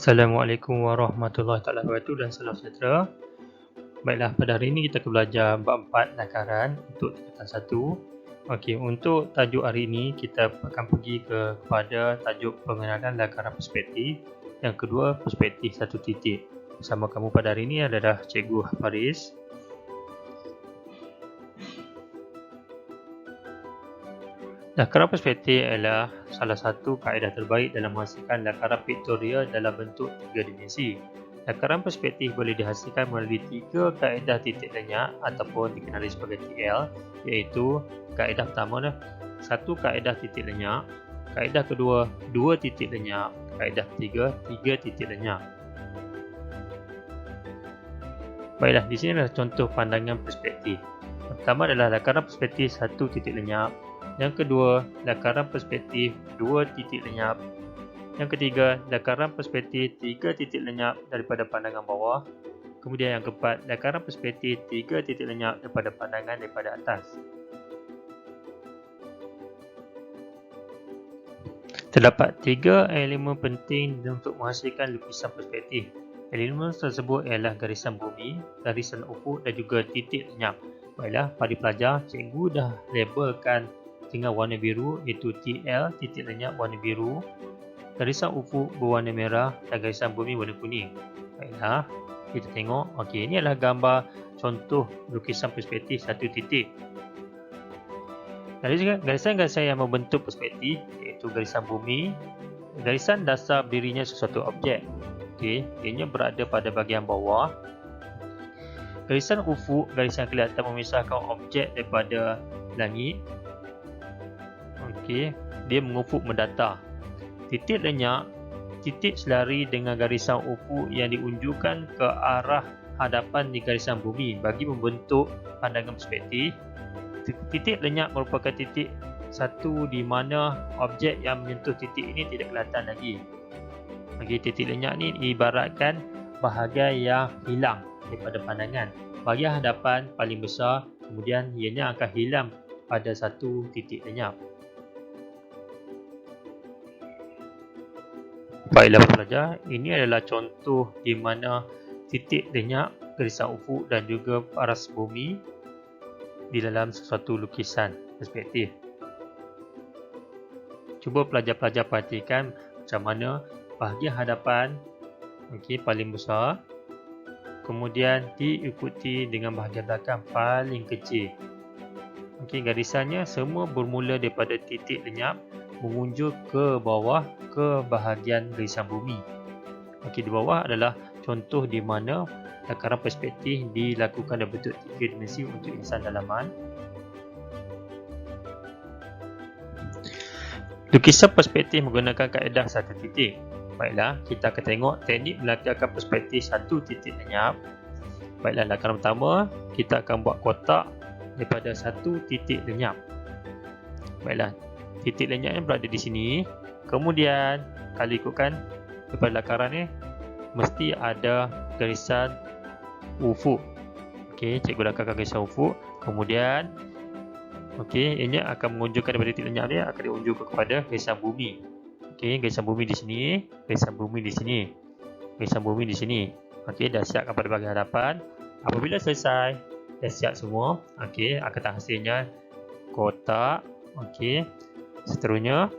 Assalamualaikum warahmatullahi wabarakatuh dan salam sejahtera. Baiklah, pada hari ini kita akan belajar bab 4 lakaran untuk tingkatan 1. Okey, untuk tajuk hari ini kita akan pergi kepada tajuk pengenalan lakaran perspektif. Yang kedua, perspektif satu titik. Bersama kamu pada hari ini adalah Cikgu Hafiz. Lakaran perspektif adalah salah satu kaedah terbaik dalam menghasilkan lakaran piktorial dalam bentuk 3 dimensi. Lakaran perspektif boleh dihasilkan melalui 3 kaedah titik lenyap ataupun dikenali sebagai TL, iaitu kaedah pertama, 1 kaedah titik lenyap, kaedah kedua 2 titik lenyap, kaedah ketiga 3 titik lenyap. Baiklah, di sini adalah contoh pandangan perspektif. Yang pertama adalah lakaran perspektif 1 titik lenyap. Yang kedua, lakaran perspektif 2 titik lenyap. Yang ketiga, lakaran perspektif 3 titik lenyap daripada pandangan bawah. Kemudian yang keempat, lakaran perspektif 3 titik lenyap daripada pandangan daripada atas. Terdapat 3 elemen penting untuk menghasilkan lukisan perspektif. Elemen tersebut ialah garisan bumi, garisan ufuk dan juga titik lenyap. Baiklah, pada pelajar, cikgu dah labelkan dengan warna biru, iaitu TL, titik lenyap warna biru, garisan ufuk berwarna merah dan garisan bumi warna kuning. Baiklah, kita tengok. Okey, ini adalah gambar contoh lukisan perspektif satu titik. Garisan-garisan yang membentuk perspektif iaitu garisan bumi, garisan dasar berdirinya sesuatu objek. Okey, ianya berada pada bahagian bawah. Garisan ufuk, garisan kelihatan memisahkan objek daripada langit. Okey, dia mengufuk mendatar. Titik lenyap, titik selari dengan garisan ufuk yang diunjukkan ke arah hadapan di garisan bumi bagi membentuk pandangan perspektif. Titik lenyap merupakan titik satu di mana objek yang menyentuh titik ini tidak kelihatan lagi. Okey, titik lenyap ni ibaratkan bahagian yang hilang daripada pandangan. Bahagian hadapan paling besar, kemudian ianya akan hilang pada satu titik lenyap. Baiklah pelajar, ini adalah contoh di mana titik lenyap, garisan ufuk dan juga paras bumi di dalam sesuatu lukisan perspektif. Cuba pelajar-pelajar perhatikan macam mana bahagian hadapan paling besar, kemudian diikuti dengan bahagian belakang paling kecil. Garisannya semua bermula daripada titik lenyap mengunjur ke bawah ke bahagian garisan bumi. Di bawah adalah contoh di mana lakaran perspektif dilakukan dalam bentuk 3 dimensi untuk insan dalaman. Lukisan perspektif menggunakan kaedah satu titik. Baiklah, kita akan tengok teknik melakarkan perspektif satu titik lenyap. Baiklah, lakaran pertama, kita akan buat kotak daripada satu titik lenyap. Baiklah, titik lenyapnya berada di sini. Kemudian, kalau ikutkan daripada lakaran ni, mesti ada garisan ufuk. Cikgu lakarkan garisan ufuk. Kemudian, ini akan menunjukkan daripada titik lenyap dia akan diunjukkan kepada garisan bumi. Garisan bumi di sini, garisan bumi di sini, garisan bumi di sini. Dah siapkan pada bahagian hadapan. Apabila selesai, dah siap semua. Akan hasilnya kotak. Seterusnya,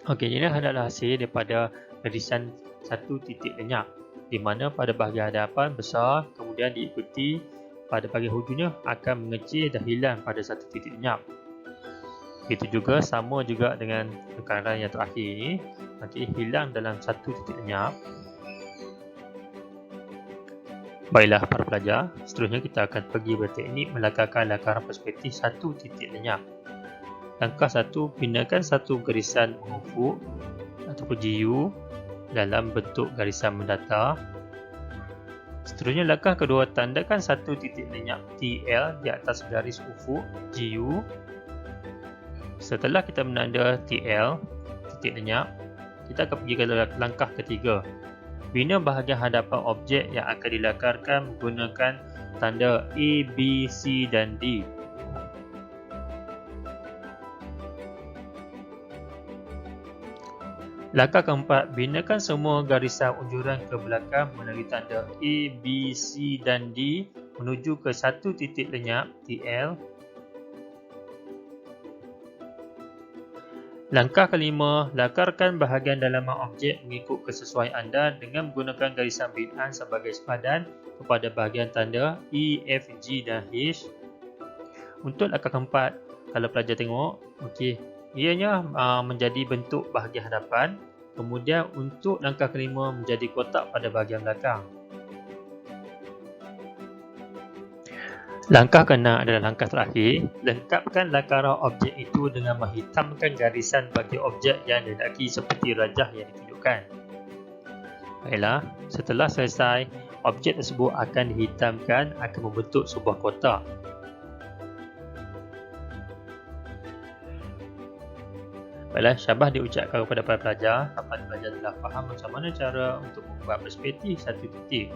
ini adalah hasil daripada garisan satu titik lenyap, di mana pada bahagian hadapan besar, kemudian diikuti pada bahagian hujungnya akan mengecil dan hilang pada satu titik lenyap. Begitu juga sama juga dengan lakaran yang terakhir ini, hilang dalam satu titik lenyap. Baiklah para pelajar, seterusnya kita akan pergi berteknik melakarkan lakaran perspektif satu titik lenyap. Langkah 1, gunakan satu garisan ufuk ataupun GU dalam bentuk garisan mendatar. Seterusnya langkah kedua, tandakan satu titik lenyap TL di atas garis ufuk GU. Setelah kita menanda TL, titik lenyap, kita akan pergi ke langkah ketiga. Bina bahagian hadapan objek yang akan dilakarkan menggunakan tanda A, B, C dan D. Langkah keempat, binakan semua garisan unjuran ke belakang melalui tanda A, B, C dan D menuju ke satu titik lenyap TL. Langkah kelima, lakarkan bahagian dalaman objek mengikut kesesuaian anda dengan menggunakan garisan binaan sebagai sepadan kepada bahagian tanda E, F, G dan H. Untuk langkah keempat, kalau pelajar tengok, ianya menjadi bentuk bahagian hadapan. Kemudian untuk langkah kelima menjadi kotak pada bahagian belakang. Langkah keenam adalah langkah terakhir. Lengkapkan lakaran objek itu dengan menghitamkan garisan bagi objek yang didaki seperti rajah yang ditunjukkan. Baiklah, setelah selesai, objek tersebut akan dihitamkan akan membentuk sebuah kotak. Baiklah, syabas diucapkan kepada para pelajar. Harap pelajar telah faham macam mana cara untuk membuat perspektif satu titik.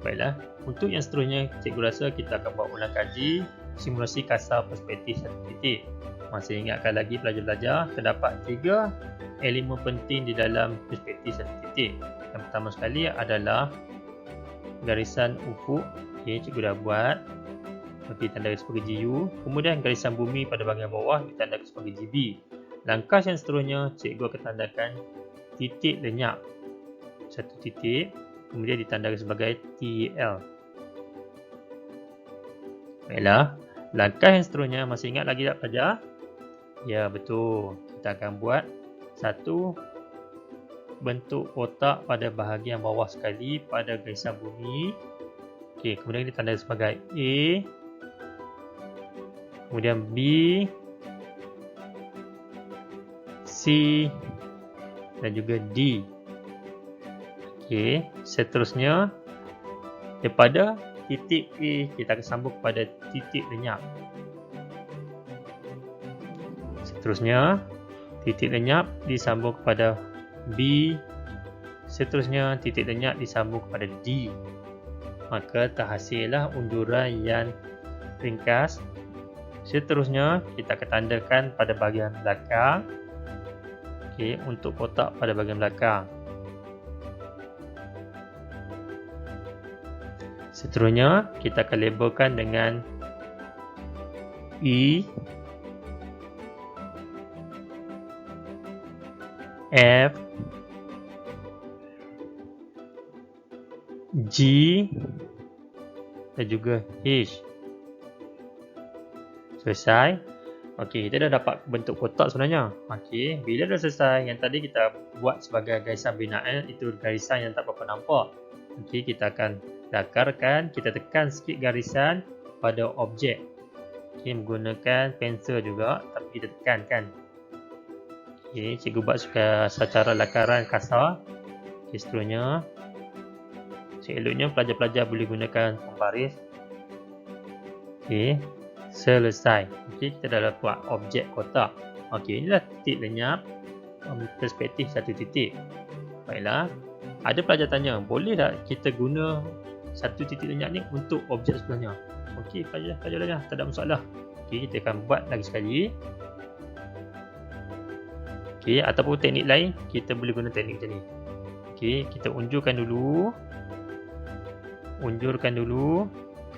Baiklah, untuk yang seterusnya, cikgu rasa kita akan buat ulang kaji simulasi kasar perspektif satu titik. Masih ingatkan lagi pelajar-pelajar, terdapat 3 elemen penting di dalam perspektif satu titik. Yang pertama sekali adalah garisan ufuk. Cikgu dah buat. Ditandai sebagai GU. Kemudian garisan bumi pada bahagian bawah ditandai sebagai GB. Langkah yang seterusnya, cikgu akan tandakan titik lenyap. Satu titik, kemudian ditandai sebagai TL. Baiklah, langkah yang seterusnya, masih ingat lagi tak pelajar? Ya, betul. Kita akan buat satu bentuk kotak pada bahagian bawah sekali pada garisan bumi. Kemudian ditandai sebagai A, kemudian B, C dan juga D. Seterusnya daripada titik A kita akan sambung kepada titik lenyap. Seterusnya titik lenyap disambung kepada B. Seterusnya titik lenyap disambung kepada D. Maka terhasillah unjuran yang ringkas. Seterusnya kita akan tandakan pada bahagian belakang. Untuk kotak pada bahagian belakang. Seterusnya kita akan labelkan dengan E, F, G dan juga H. Selesai. Kita dah dapat bentuk kotak sebenarnya. Bila dah selesai, yang tadi kita buat sebagai garisan binaan, itu garisan yang tak berapa nampak. Kita akan lakarkan, kita tekan sikit garisan pada objek. Menggunakan pensel juga, tapi kita tekankan. Cikgu buat secara lakaran kasar. Seterusnya, seeloknya pelajar-pelajar boleh gunakan pembaris. Selesai. Kita dah buat objek kotak. Inilah titik lenyap perspektif satu titik. Baiklah, ada pelajar tanya, boleh tak kita guna satu titik lenyap ni untuk objek sebelahnya? Pelajar, tak ada masalah. Kita akan buat lagi sekali. Ataupun teknik lain, kita boleh guna teknik macam ni. Kita unjurkan dulu.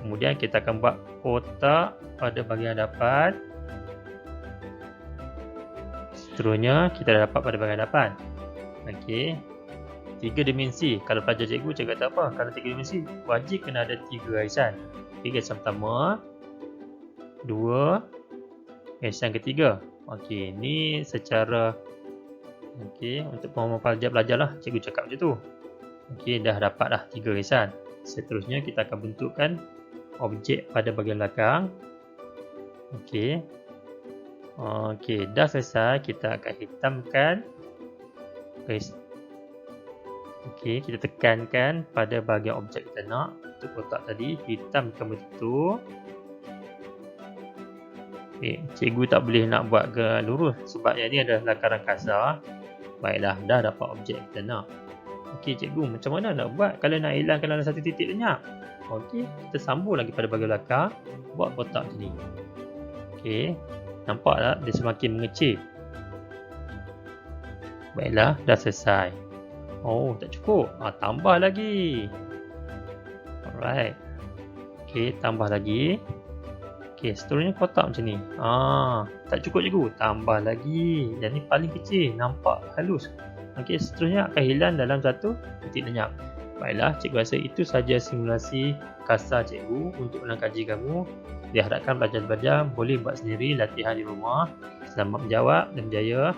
Kemudian kita akan buat kotak pada bahagian hadapan. Seterusnya kita dah dapat pada bahagian hadapan. 3 dimensi. Kalau pelajar cikgu kata apa? Kalau 3 dimensi, wajib kena ada 3 garisan. Garisan pertama, 2, garisan ketiga. Ni secara untuk pemahaman pelajar lah, cikgu cakap macam tu. Dah dapat dah 3 garisan. Seterusnya kita akan bentukkan objek pada bahagian belakang. Dah selesai, kita akan hitamkan. Kita tekankan pada bahagian objek kita nak. Untuk kotak tadi, hitamkan betul. Cikgu tak boleh nak buat ke lurus sebab yang ni adalah lakaran kasar. Baiklah, dah dapat objek kita nak. Cikgu, macam mana nak buat kalau nak hilangkan dalam satu titik lenyap? Kita sambung lagi pada bahagian belakang. Buat kotak macam ni. Nampak tak? Dia semakin mengecil. Baiklah, dah selesai. Oh, tak cukup. Tambah lagi. Alright. Okey, tambah lagi. Okey, seterusnya kotak macam ni. Tak cukup cikgu. Tambah lagi. Yang ni paling kecil. Nampak halus. Okey, seterusnya akan hilang dalam satu titik lenyap. Baiklah, cikgu rasa itu saja simulasi kasar cikgu untuk ulang kaji kamu. Diharapkan pelajar-pelajar boleh buat sendiri latihan di rumah. Selamat menjawab dan berjaya.